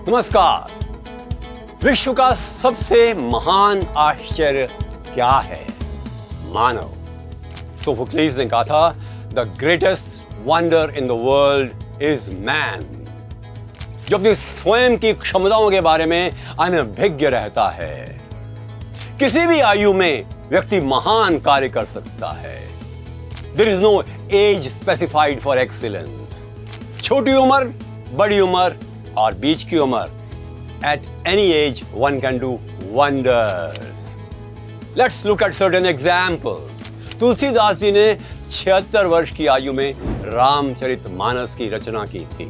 नमस्कार। विश्व का सबसे महान आश्चर्य क्या है? मानव। सोफोक्लिस ने कहा था, the greatest wonder in the world is man. जो अपनी स्वयं की क्षमताओं के बारे में अनभिज्ञ रहता है। किसी भी आयु में व्यक्ति महान कार्य कर सकता है। There is no age specified for excellence. छोटी उम्र, बड़ी उम्र और बीच की उम्र, at any age one can do wonders. Let's look at certain examples. Tulsidas ji ने 76 वर्ष की आयु में रामचरितमानस की रचना की थी।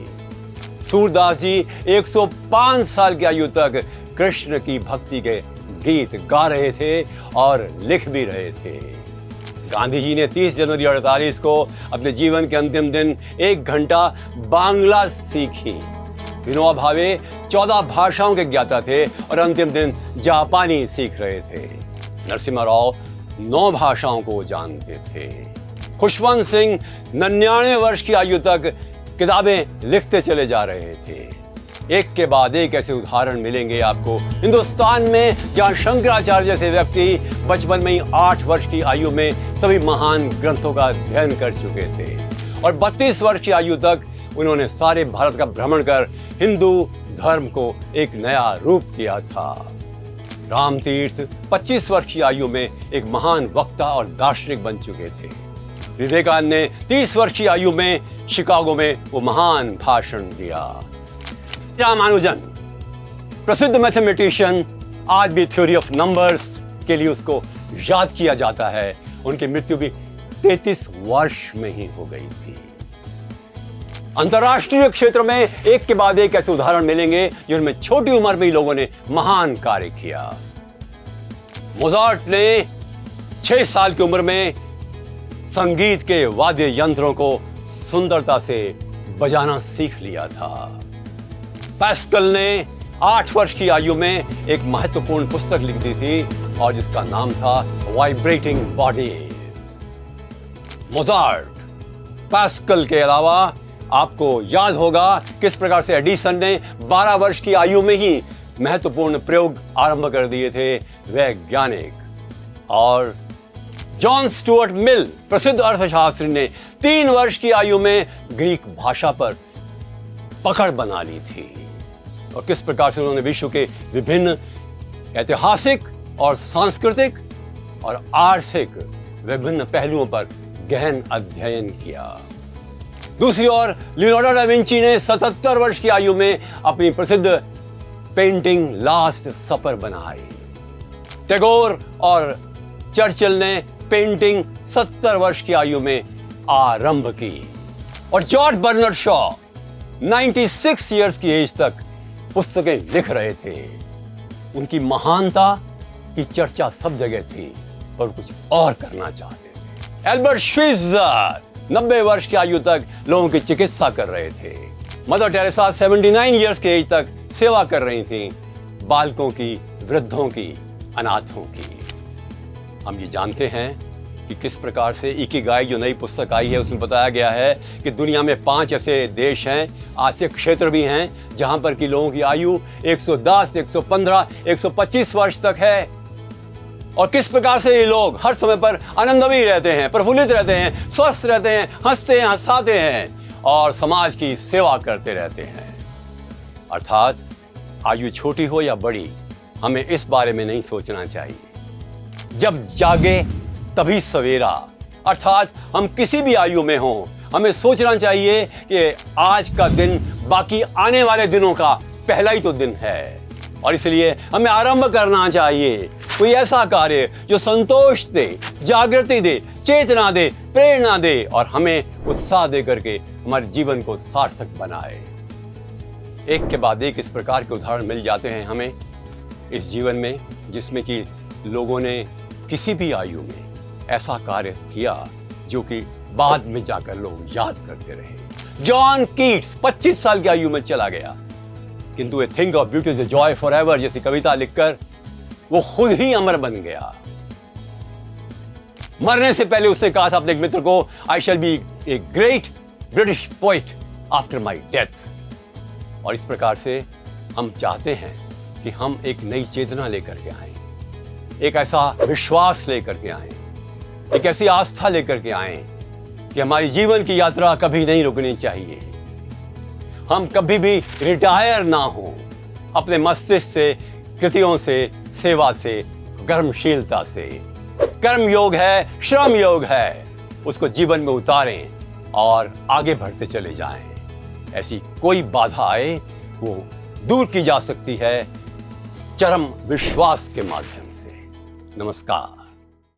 सूरदास जी 105 साल की आयु तक कृष्ण की भक्ति के गीत गा रहे थे और लिख भी रहे थे। गांधी जी ने 30 जनवरी 1948 को अपने जीवन के अंतिम दिन 1 घंटा बांग्ला सीखी। विनोबा भावे 14 भाषाओं के ज्ञाता थे और अंतिम दिन जापानी सीख रहे थे। नरसिम्हा राव 9 भाषाओं को जानते थे। खुशवंत सिंह 99 वर्ष की आयु तक किताबें लिखते चले जा रहे थे। एक के बाद एक ऐसे उदाहरण मिलेंगे आपको हिंदुस्तान में, जहां शंकराचार्य जैसे व्यक्ति बचपन में ही 8 वर्ष की आयु में सभी महान ग्रंथों का अध्ययन कर चुके थे और 32 वर्ष की आयु तक उन्होंने सारे भारत का भ्रमण कर हिंदू धर्म को एक नया रूप दिया था। रामतीर्थ 25 वर्ष की आयु में एक महान वक्ता और दार्शनिक बन चुके थे। विवेकानंद ने 30 वर्ष की आयु में शिकागो में वो महान भाषण दिया। रामानुजन प्रसिद्ध मैथमेटिशियन, आज भी थ्योरी ऑफ नंबर्स के लिए उसको याद किया जाता है। उनकी मृत्यु भी 33 वर्ष में ही हो गई थी। अंतर्राष्ट्रीय क्षेत्र में एक के बाद एक ऐसे उदाहरण मिलेंगे जिनमें छोटी उम्र में ही लोगों ने महान कार्य किया। मोजार्ट ने 6 साल की उम्र में संगीत के वाद्य यंत्रों को सुंदरता से बजाना सीख लिया था। पास्कल ने 8 वर्ष की आयु में एक महत्वपूर्ण पुस्तक लिख दी थी और जिसका नाम था वाइब्रेटिंग बॉडीज। मोजार्ट, पास्कल के अलावा आपको याद होगा किस प्रकार से एडिसन ने 12 वर्ष की आयु में ही महत्वपूर्ण प्रयोग आरंभ कर दिए थे, वैज्ञानिक। और जॉन स्टुअर्ट मिल, प्रसिद्ध अर्थशास्त्री ने 3 वर्ष की आयु में ग्रीक भाषा पर पकड़ बना ली थी और किस प्रकार से उन्होंने विश्व के विभिन्न ऐतिहासिक और सांस्कृतिक और आर्थिक विभिन्न पहलुओं पर गहन अध्ययन किया। दूसरी ओर लियोनार्डो डा विंची ने 77 वर्ष की आयु में अपनी प्रसिद्ध पेंटिंग लास्ट सपर बनाई। टैगोर और चर्चिल ने पेंटिंग 70 वर्ष की आयु में आरंभ की और जॉर्ज बर्नार्ड शॉ 96 इयर्स की एज तक पुस्तकें लिख रहे थे। उनकी महानता की चर्चा सब जगह थी और कुछ और करना चाहते थे। एल्बर्ट श्वेइत्ज़र 90 वर्ष की आयु तक लोगों की चिकित्सा कर रहे थे। मदर टेरेसा 79 इयर्स के एज तक सेवा कर रही थी, बालकों की, वृद्धों की, अनाथों की। हम ये जानते हैं कि किस प्रकार से इकिगाई जो नई पुस्तक आई है उसमें बताया गया है कि दुनिया में 5 ऐसे देश हैं, आसिया क्षेत्र भी हैं, जहां पर कि लोगों की आयु 110, 115, 125 वर्ष तक है और किस प्रकार से ये लोग हर समय पर आनंदमयी रहते हैं, प्रफुल्लित रहते हैं, स्वस्थ रहते हैं, हंसते हैं, हंसाते हैं और समाज की सेवा करते रहते हैं। अर्थात आयु छोटी हो या बड़ी, हमें इस बारे में नहीं सोचना चाहिए। जब जागे तभी सवेरा। अर्थात हम किसी भी आयु में हों, हमें सोचना चाहिए कि आज का दिन बाकी आने वाले दिनों का पहला ही तो दिन है और इसलिए हमें आरंभ करना चाहिए कोई ऐसा कार्य जो संतोष दे, जागृति दे, चेतना दे, प्रेरणा दे और हमें उत्साह दे करके हमारे जीवन को सार्थक बनाए। एक के बाद एक इस प्रकार के उदाहरण मिल जाते हैं हमें इस जीवन में, जिसमें कि लोगों ने किसी भी आयु में ऐसा कार्य किया जो कि बाद में जाकर लोग याद करते रहे। जॉन कीट्स 25 साल की आयु में चला गया, किंतु a thing of beauty is a joy for ever जैसी कविता लिखकर वो खुद ही अमर बन गया। मरने से पहले उसने कहा था अपने एक मित्र को, I shall be a great British poet after my death. और इस प्रकार से हम चाहते हैं कि हम एक नई चेतना लेकर के आए, एक ऐसा विश्वास लेकर के आए, एक ऐसी आस्था लेकर के आए कि हमारी जीवन की यात्रा कभी नहीं रुकनी चाहिए। हम कभी भी रिटायर ना हो अपने मस्तिष्क से, कृतियों से, सेवा से, कर्मशीलता से। कर्म योग है, श्रम योग है, उसको जीवन में उतारें और आगे बढ़ते चले जाएं। ऐसी कोई बाधा आए वो दूर की जा सकती है चरम विश्वास के माध्यम से। नमस्कार।